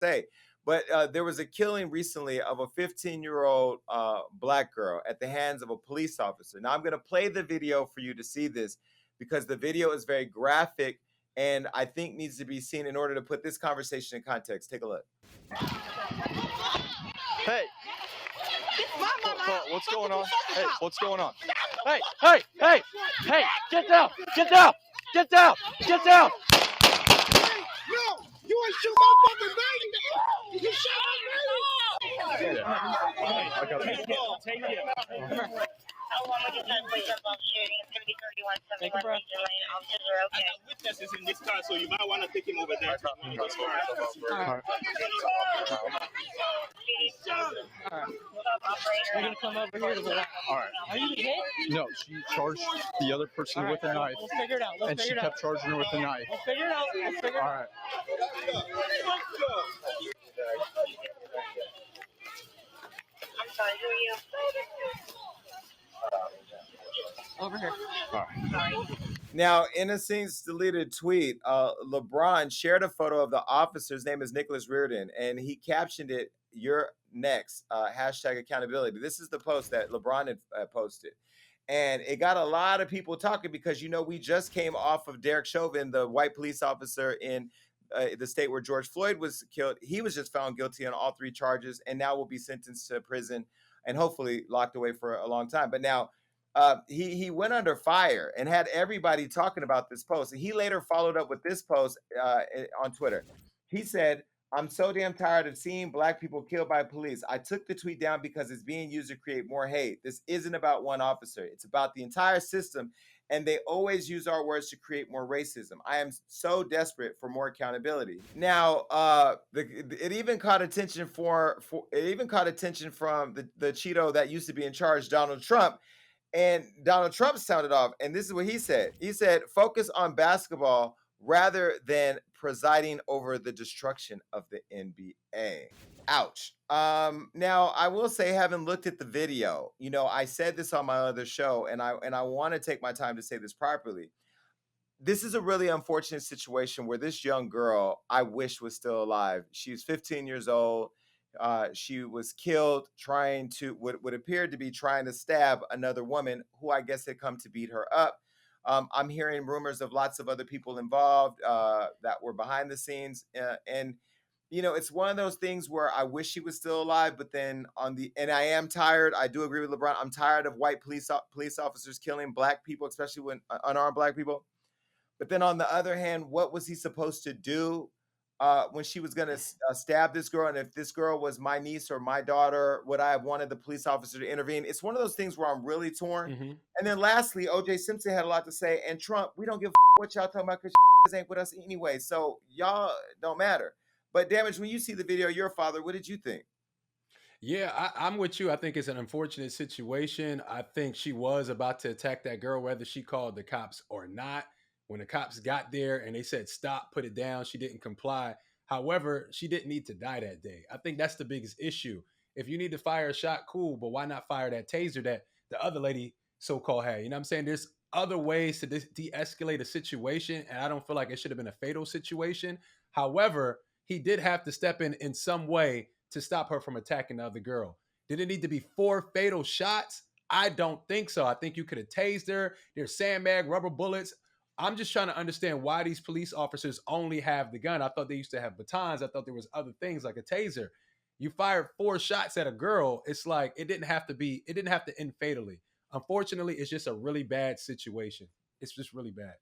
say. But there was a killing recently of a 15-year-old black girl at the hands of a police officer. Now I'm going to play the video for you to see this because the video is very graphic and I think needs to be seen in order to put this conversation in context. Take a look. Hey, what's going on? Hey, what's going on? Hey, hey, hey, hey, get down, get down, get down, get down. No, you ain't shoot my fucking baby. You shot my baby. I got it. Take it. How long was that place about shooting? It's going to be 3171 Legion Lane. Officers are okay. I got witnesses in this car, so you might want to take him over there. All right. We're going to come over here to the All right. Are you hit? No, she charged the other person with a knife, We'll figure it out. and she kept charging her with a knife. We'll figure it out. All right. I'm sorry, who are you? Over here. All right. Sorry. Now, in a since deleted tweet, LeBron shared a photo of the officer. His name is Nicholas Reardon, and he captioned it, "You're next," hashtag accountability. This is the post that LeBron had posted. And it got a lot of people talking because, we just came off of Derek Chauvin, the white police officer in the state where George Floyd was killed. He was just found guilty on all 3 charges and now will be sentenced to prison and hopefully locked away for a long time. But now he went under fire and had everybody talking about this post. And he later followed up with this post on Twitter. He said, "I'm so damn tired of seeing black people killed by police. I took the tweet down because it's being used to create more hate. This isn't about one officer. It's about the entire system. And they always use our words to create more racism. I am so desperate for more accountability." Now, it even caught attention from the Cheeto that used to be in charge, Donald Trump. And Donald Trump sounded off, and this is what he said. He said, "Focus on basketball rather than presiding over the destruction of the NBA." Ouch. Now I will say, having looked at the video, I said this on my other show, and I want to take my time to say this properly. This is a really unfortunate situation where this young girl, I wish, was still alive. She's 15 years old. She was killed trying to what appeared to be trying to stab another woman who I guess had come to beat her up. I'm hearing rumors of lots of other people involved that were behind the scenes. And it's one of those things where I wish she was still alive, but then and I am tired. I do agree with LeBron. I'm tired of white police officers killing black people, especially when unarmed black people. But then on the other hand, what was he supposed to do when she was going to stab this girl? And if this girl was my niece or my daughter, would I have wanted the police officer to intervene? It's one of those things where I'm really torn. Mm-hmm. And then lastly, O.J. Simpson had a lot to say. And Trump, we don't give what y'all talking about because ain't with us anyway. So y'all don't matter. But Damage, when you see the video, your father, what did you think? Yeah, I'm with you. I think it's an unfortunate situation. I think she was about to attack that girl, whether she called the cops or not. When the cops got there and they said, "Stop, put it down," she didn't comply. However, she didn't need to die that day. I think that's the biggest issue. If you need to fire a shot, cool, but why not fire that taser that the other lady so-called had? You know what I'm saying? There's other ways to de-escalate a situation, and I don't feel like it should have been a fatal situation. However, he did have to step in some way to stop her from attacking the other girl. Did it need to be 4 fatal shots? I don't think so. I think you could have tased her. There's sandbag, rubber bullets. I'm just trying to understand why these police officers only have the gun. I thought they used to have batons. I thought there was other things like a taser. You fired 4 shots at a girl. It's like it didn't have to end fatally. Unfortunately, it's just a really bad situation. It's just really bad.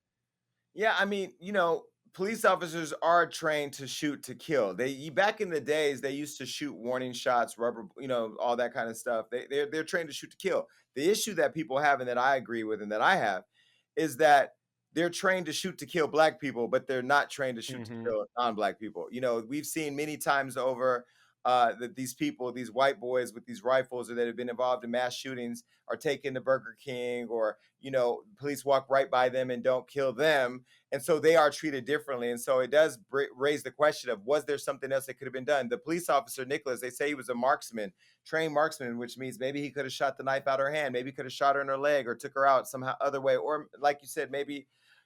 Yeah, I mean, police officers are trained to shoot to kill. Back in the days, they used to shoot warning shots, rubber, all that kind of stuff. They're trained to shoot to kill. The issue that people have, and that I agree with, and that I have, is that they're trained to shoot to kill black people, but they're not trained to shoot to kill non-black people. We've seen many times over that these people, these white boys with these rifles or that have been involved in mass shootings are taken to Burger King, or, police walk right by them and don't kill them. And so they are treated differently. And so it does raise the question of, was there something else that could have been done? The police officer, Nicholas, they say he was a marksman, trained marksman, which means maybe he could have shot the knife out her hand. Maybe he could have shot her in her leg or took her out somehow other way. Or like you said, maybe,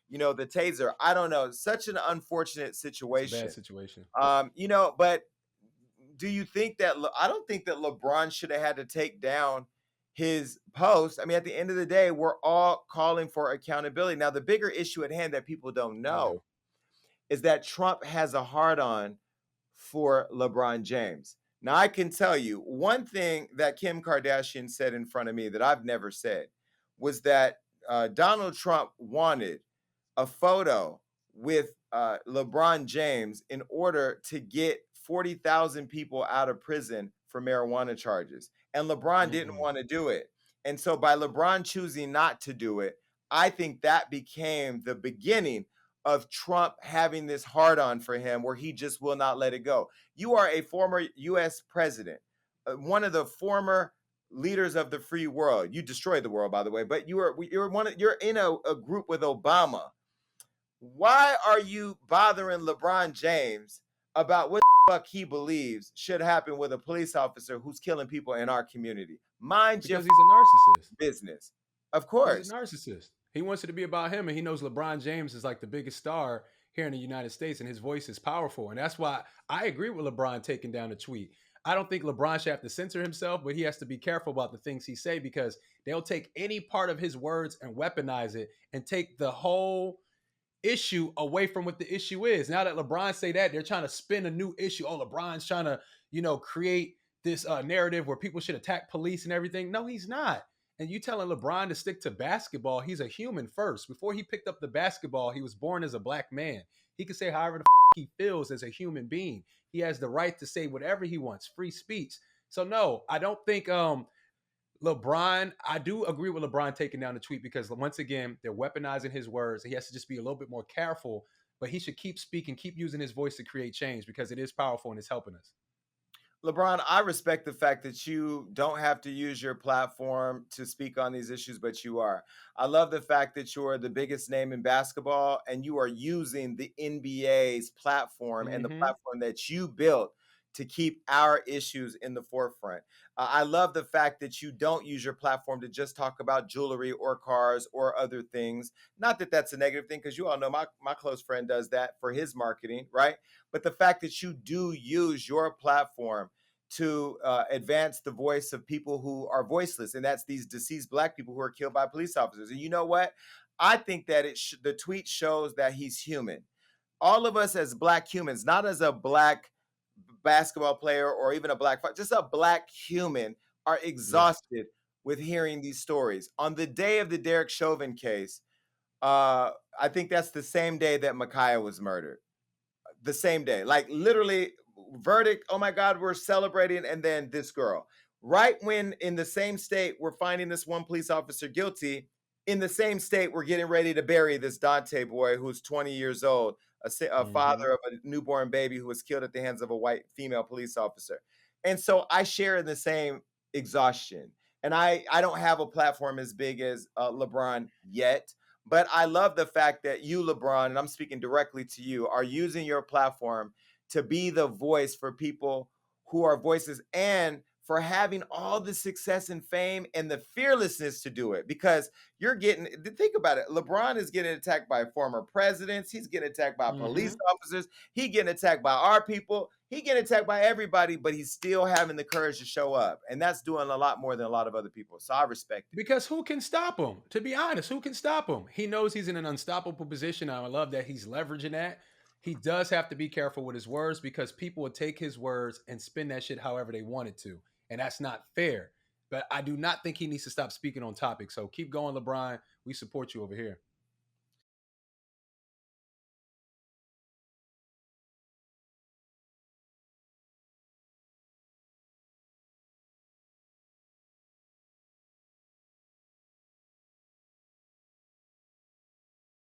the taser. I don't know. Such an unfortunate situation. Bad situation. But do you think that I don't think that LeBron should have had to take down his post. I mean, at the end of the day, we're all calling for accountability. Now, the bigger issue at hand that people don't know is that Trump has a hard on for LeBron James. Now, I can tell you one thing that Kim Kardashian said in front of me that I've never said was that Donald Trump wanted a photo with LeBron James in order to get 40,000 people out of prison for marijuana charges. And LeBron didn't want to do it. And so by LeBron choosing not to do it, I think that became the beginning of Trump having this hard on for him where he just will not let it go. You are a former US president, one of the former leaders of the free world. You destroyed the world, by the way, but you're in a group with Obama. Why are you bothering LeBron James about what the fuck he believes should happen with a police officer who's killing people in our community? Mind Because your he's a narcissist. business. Of course. He's a narcissist. He wants it to be about him, and he knows LeBron James is like the biggest star here in the United States, and his voice is powerful. And that's why I agree with LeBron taking down the tweet. I don't think LeBron should have to censor himself, but he has to be careful about the things he say because they'll take any part of his words and weaponize it and take the whole issue away from what the issue is. Now that LeBron say that, they're trying to spin a new issue. Oh, LeBron's trying to, create this narrative where people should attack police and everything. No, he's not. And you telling LeBron to stick to basketball, he's a human first. Before he picked up the basketball, he was born as a black man. He can say however the he feels as a human being. He has the right to say whatever he wants, free speech. So no, I don't think LeBron, I do agree with LeBron taking down the tweet because once again, they're weaponizing his words. He has to just be a little bit more careful, but he should keep speaking, keep using his voice to create change because it is powerful and it's helping us. LeBron, I respect the fact that you don't have to use your platform to speak on these issues, but you are. I love the fact that you're the biggest name in basketball and you are using the NBA's platform and the platform that you built to keep our issues in the forefront. I love the fact that you don't use your platform to just talk about jewelry or cars or other things. Not that that's a negative thing, because you all know my close friend does that for his marketing, right? But the fact that you do use your platform to advance the voice of people who are voiceless, and that's these deceased Black people who are killed by police officers. And you know what? I think that the tweet shows that he's human. All of us as Black humans, not as a Black basketball player or even a Black, just a Black human, are exhausted with hearing these stories. On the day of the Derek Chauvin case, I think that's the same day that Ma'Khia was murdered. The same day, like literally verdict, oh my God, we're celebrating, and then this girl. Right when in the same state we're finding this one police officer guilty, in the same state we're getting ready to bury this Dante boy who's 20 years old, a father of a newborn baby who was killed at the hands of a white female police officer. And so I share in the same exhaustion. And I don't have a platform as big as LeBron yet, but I love the fact that you, LeBron, and I'm speaking directly to you, are using your platform to be the voice for people who are voices and for having all the success and fame and the fearlessness to do it. Because think about it, LeBron is getting attacked by former presidents. He's getting attacked by police officers. He getting attacked by our people. He getting attacked by everybody, but he's still having the courage to show up. And that's doing a lot more than a lot of other people. So I respect it. Because who can stop him? To be honest, who can stop him? He knows he's in an unstoppable position. I love that he's leveraging that. He does have to be careful with his words because people will take his words and spin that shit however they want it to. And that's not fair. But I do not think he needs to stop speaking on topics. So keep going, LeBron. We support you over here.